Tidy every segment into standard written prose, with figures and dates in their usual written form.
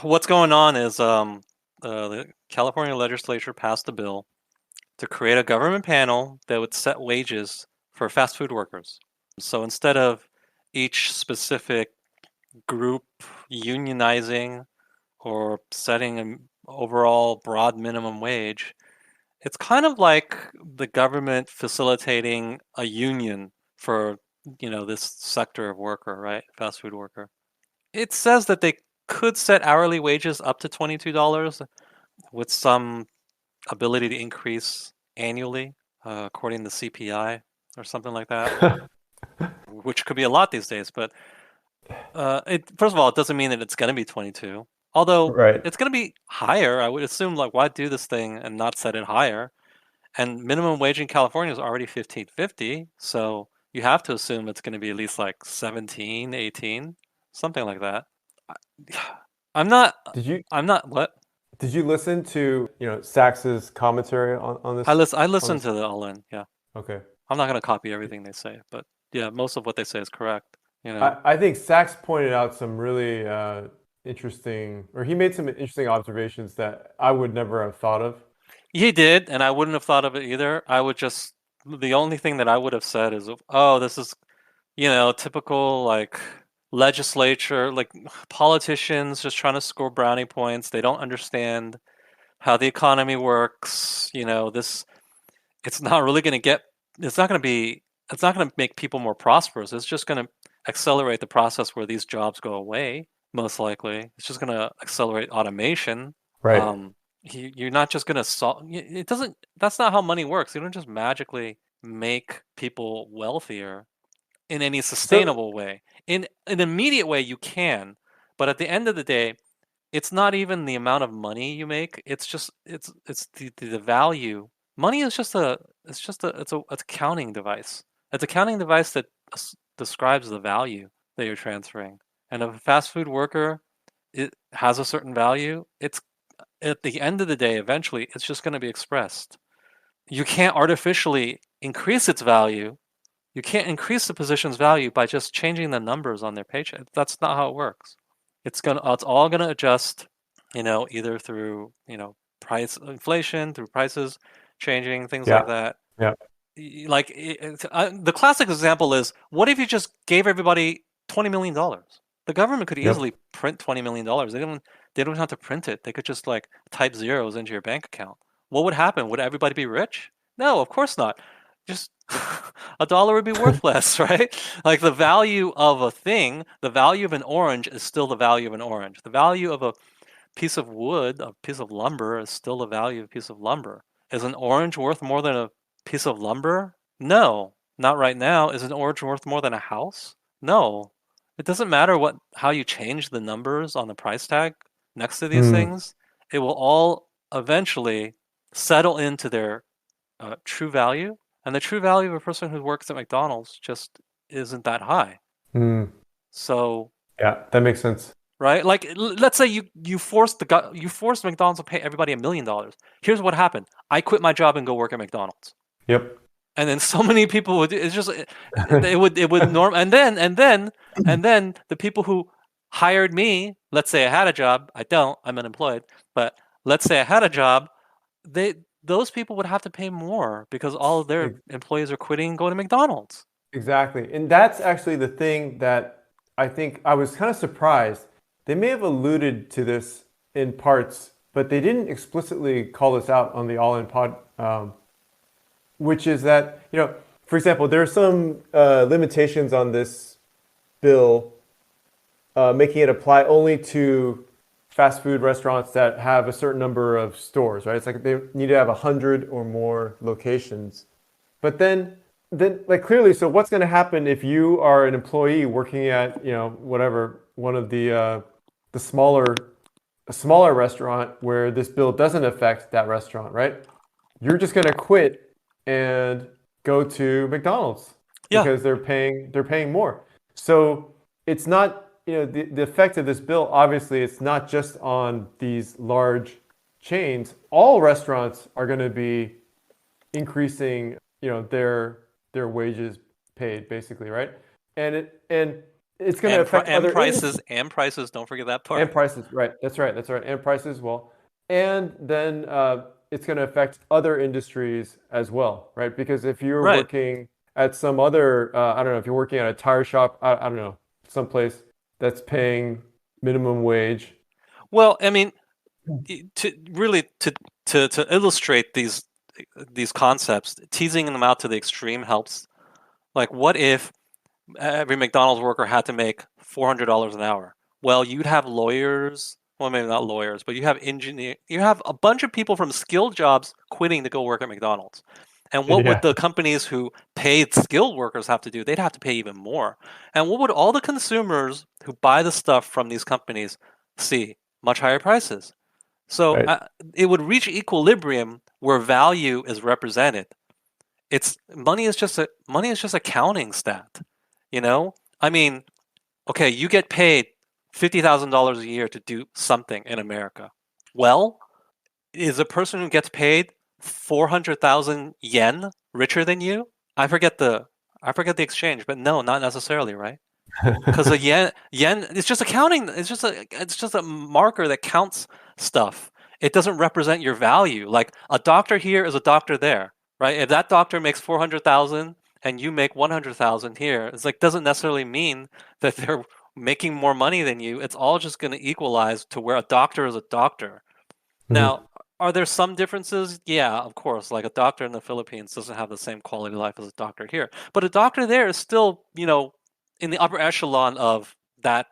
what's going on is the California legislature passed a bill to create a government panel that would set wages for fast food workers. So instead of each specific group unionizing or setting an overall broad minimum wage, it's kind of like the government facilitating a union for, this sector of worker, right? Fast food worker. It says that they could set hourly wages up to $22 with some ability to increase annually, according to CPI or something like that, which could be a lot these days. But first of all, it doesn't mean that it's going to be 22. Although Right. it's going to be higher, I would assume. Like, why do this thing and not set it higher? And minimum wage in California is already 15.50, so you have to assume it's going to be at least like 17, 18, something like that. I'm not. Did you I'm not. What? did you listen to, Sachs's commentary on this I on listen this? to the All-In. Yeah, Okay. I'm not going to copy everything they say, but yeah, most of what they say is correct. You know, I think Sachs pointed out some really interesting, or he made some interesting observations that I would never have thought of. he did, and I wouldn't have thought of it either. The only thing that I would have said is, oh, this is, typical like legislature, like politicians just trying to score brownie points. They don't understand how the economy works. It's not really going to get, it's not going to be, it's not going to make people more prosperous. It's just going to accelerate the process where these jobs go away, most likely. It's just going to accelerate automation. Right. Um, you're not just going to solve, it doesn't, that's not how money works. You don't just magically make people wealthier in any So sustainable way. In an immediate way, you can, but at the end of the day, it's not even the amount of money you make. It's the value. Money is just a it's a counting device. It's a counting device that describes the value that you're transferring. And if a fast food worker it has a certain value, it's at the end of the day, eventually, it's just going to be expressed. You can't artificially increase its value. You can't increase the position's value by just changing the numbers on their paycheck. That's not how it works. It's all gonna adjust, either through, price inflation, through prices changing, things like yeah, that. yeah. Like the classic example is, what if you just gave everybody $20 million? The government could Yep. easily print $20 million. They don't have to print it. They could just like type zeros into your bank account. What would happen? Would everybody be rich? No, of course not. Just a dollar would be worth less, right? Like the value of a thing, the value of an orange is still the value of an orange. The value of a piece of wood, a piece of lumber, is still the value of a piece of lumber. Is an orange worth more than a piece of lumber? No, not right now. Is an orange worth more than a house? No. It doesn't matter how you change the numbers on the price tag next to these Hmm. things. It will all eventually settle into their true value. And the true value of a person who works at McDonald's just isn't that high. Hmm. So, Yeah, that makes sense. right? Like, let's say you forced McDonald's to pay everybody $1 million. Here's what happened: I quit my job and go work at McDonald's, Yep. and then so many people would. It's just it would norm, and then the people who hired me. Let's say I had a job. I don't. I'm unemployed. But let's say I had a job. They those people would have to pay more because all of their Ex- employees are quitting and going to McDonald's. Exactly. And that's actually the thing that I think I was kind of surprised. They may have alluded to this in parts, but they didn't explicitly call this out on the All In Pod, which is that, for example, there are some limitations on this bill making it apply only to fast food restaurants that have a certain number of stores, right? It's like they need to have 100 or more locations. But then like clearly, so what's going to happen if you are an employee working at, whatever, one of the smaller a smaller restaurant where this bill doesn't affect that restaurant, right? You're just going to quit and go to McDonald's Yeah, because they're paying more. So it's not, the effect of this bill, obviously, it's not just on these large chains. All restaurants are going to be increasing, their wages paid, basically, right? And it's going to affect And other industries. prices. Don't forget that And part. prices, right? That's right. And prices, well, and then it's going to affect other industries as well, right? Because if you're Right. working at some other, I don't know, if you're working at a tire shop, I don't know, someplace that's paying minimum wage. Well, I mean, to really to illustrate these concepts, teasing them out to the extreme helps. Like, what if every McDonald's worker had to make $400 an hour? Well, you'd have lawyers. Well, maybe not lawyers, but you have engineer. You have a bunch of people from skilled jobs quitting to go work at McDonald's. And what would Yeah, the companies who paid skilled workers have to do? They'd have to pay even more. And what would all the consumers who buy the stuff from these companies see? Much higher prices. So right. it would reach equilibrium where value is represented. It's money is just a counting stat. You know, I mean, okay, you get paid $50,000 a year to do something in America. Well, is a person who gets paid 400,000 yen richer than you? I forget the I forget the exchange, but no, not necessarily, right? Because the yen it's just accounting. It's just a marker that counts stuff. It doesn't represent your value. Like a doctor here is a doctor there, right? If that doctor makes 400,000 and you make 100,000 here, it's like doesn't necessarily mean that they're making more money than you. It's all just going to equalize to where a doctor is a doctor. Mhm. Now, are there some differences? Yeah, of course. Like a doctor in the Philippines doesn't have the same quality of life as a doctor here, but a doctor there is still, in the upper echelon of that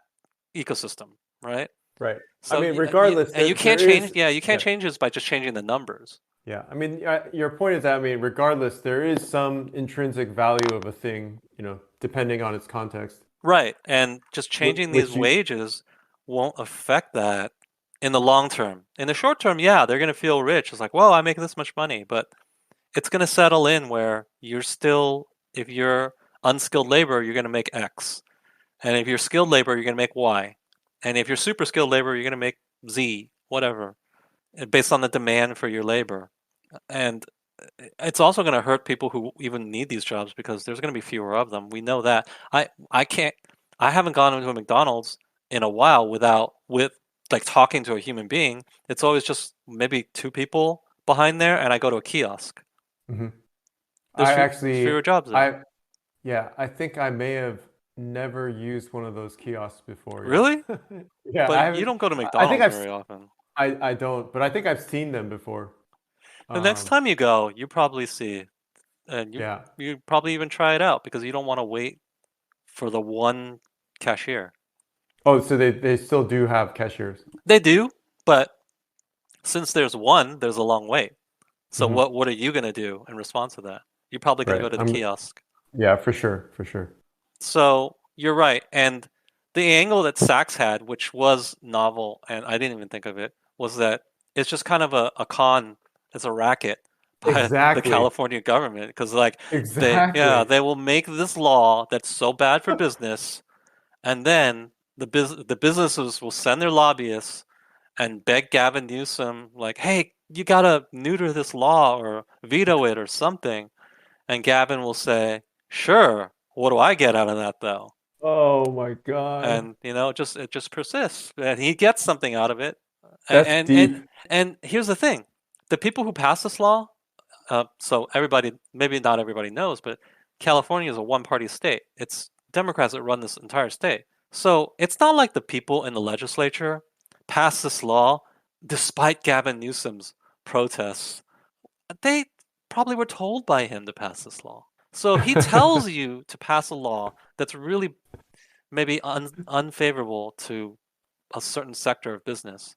ecosystem, right? Right. I So, mean, regardless, and you there can't change, is, yeah, you can't yeah, change this by just changing the numbers, yeah. I mean, your point is that, I mean, regardless, there is some intrinsic value of a thing, depending on its context, right? And just changing these which you, wages won't affect that in the long term. In the short term, yeah, they're going to feel rich. It's like, well, I make this much money, but it's going to settle in where if you're unskilled labor, you're going to make X. And if you're skilled labor, you're going to make Y. And if you're super skilled labor, you're going to make Z, whatever, based on the demand for your labor. And it's also going to hurt people who even need these jobs because there's going to be fewer of them. We know that. I can't I haven't gone into a McDonald's in a while with like talking to a human being. It's always just maybe two people behind there and I go to a kiosk. Mhm. There's I there's actually, fewer jobs there. I, yeah, I think I may have never used one of those kiosks before. Really? Yeah. Yeah, I But you haven't, don't go to I think McDonald's very often. I don't, but I think I've seen them before. The next Um, time you go, you probably see, and you yeah. you probably even try it out because you don't want to wait for the one cashier. Oh, so they still do have cashiers. They do, but since there's one, there's a long wait. So Hmm. what are you gonna do in response to that? You're probably gonna Right. go to the kiosk. Yeah, for sure, for sure. So you're right, and the angle that Sachs had, which was novel, and I didn't even think of it, was that it's just kind of a con, it's a racket by the Exactly. California government because like Exactly. they will make this law that's so bad for business, and then the businesses will send their lobbyists and beg Gavin Newsom like, hey, you gotta neuter this law or veto it or something, and Gavin will say, sure. What do I get out of that though? Oh my God. And it just persists and he gets something out of it. That's and deep. and and here's the thing, the people who pass this law, so everybody, maybe not everybody knows, but California is a one-party state. It's Democrats that run this entire state. So it's not like the people in the legislature passed this law despite Gavin Newsom's protests. They probably were told by him to pass this law. So if he tells you to pass a law that's really maybe unfavorable to a certain sector of business,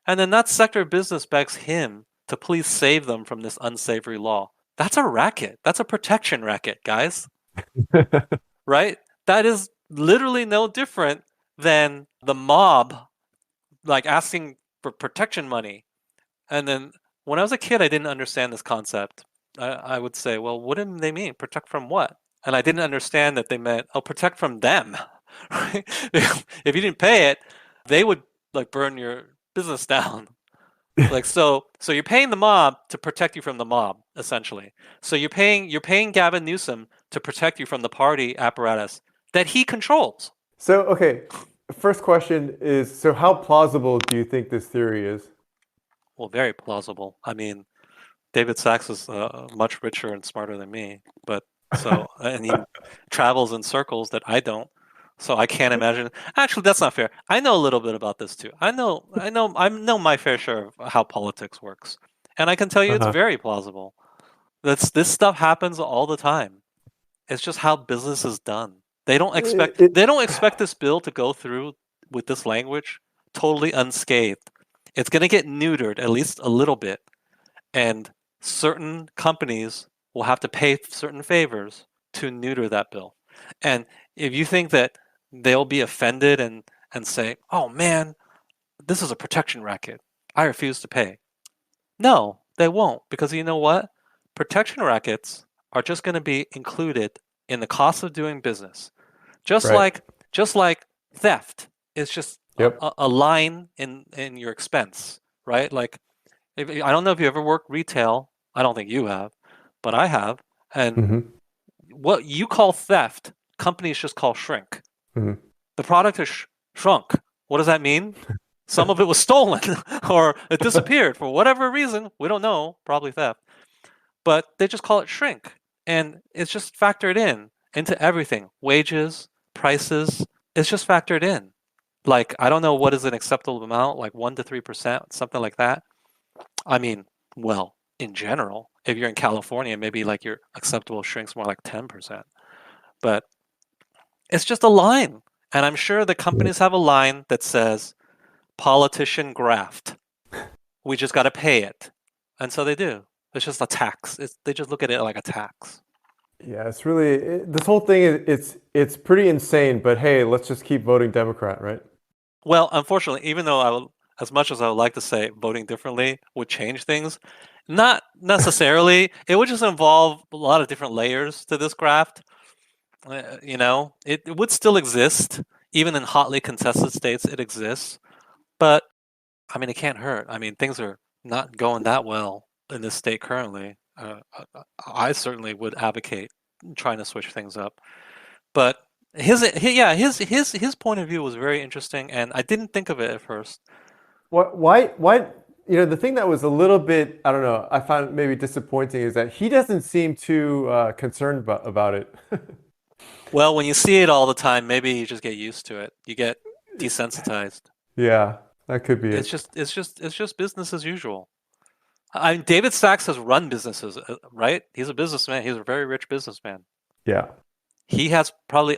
and then that sector of business begs him to please save them from this unsavory law. That's a racket. That's a protection racket, guys. Right? That is literally no different than the mob like asking for protection money. And then when I was a kid, I didn't understand this concept. I would say, well, what do they mean? Protect from what? And I didn't understand that they meant, oh, protect from them. Right? If you didn't pay it, they would like burn your business down. Like so you're paying the mob to protect you from the mob, essentially. So you're paying Gavin Newsom to protect you from the party apparatus that he controls. So, okay, first question is, so how plausible do you think this theory is? Well, very plausible. I mean, David Sachs is much richer and smarter than me, but so and he travels in circles that I don't. So I can't imagine. Actually, that's not fair. I know a little bit about this too. I know my fair share of how politics works, and I can tell you it's Uh-huh. very plausible. This stuff happens all the time. It's just how business is done. They don't expect this bill to go through with this language totally unscathed. It's going to get neutered at least a little bit, and certain companies will have to pay certain favors to neuter that bill. And if you think that they'll be offended and say, "Oh man, this is a protection racket. I refuse to pay." No, they won't, because you know what? Protection rackets are just going to be included in the cost of doing business. Just Right. like just like theft is just Yep. a line in your expense, right? Like if, I don't know if you ever worked retail. I don't think you have, but I have. And Hmm. what you call theft, companies just call shrink. Hmm. The product is shrunk. What does that mean? Some of it was stolen or it disappeared for whatever reason. We don't know, probably theft. But they just call it shrink. And it's just factored in into everything. Wages, prices, it's just factored in. Like, I don't know what is an acceptable amount, like 1 to 3%, something like that. I mean, well, in general, if you're in California, maybe like your acceptable shrink's more like 10%. But it's just a line. And I'm sure the companies have a line that says politician graft. We just got to pay it. And so they do. It's just a tax. They just look at it like a tax. Yeah, it's really this whole thing is it's pretty insane, but hey, let's just keep voting Democrat, right? Well, unfortunately, even though as much as I would like to say voting differently would change things, not necessarily. It would just involve a lot of different layers to this graft. It would still exist, even in hotly contested states. It exists, but I mean, it can't hurt. I mean, things are not going that well in this state currently. I certainly would advocate trying to switch things up. But his point of view was very interesting, and I didn't think of it at first. Why, the thing that was a little bit, I don't know, I found maybe disappointing is that he doesn't seem too concerned about it. Well, when you see it all the time, maybe you just get used to it. You get desensitized. Yeah, that could be it. It's just business as usual. I mean, David Sachs has run businesses, right? He's a businessman. He's a very rich businessman. Yeah. He has probably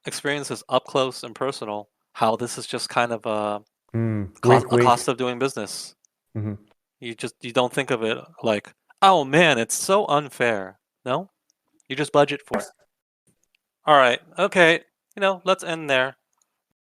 experiences up close and personal how this is just kind of Wink, a wink. cost of doing business. Hmm. You don't think of it like, oh man, it's so unfair. No, you just budget for it. All right, okay, let's end there.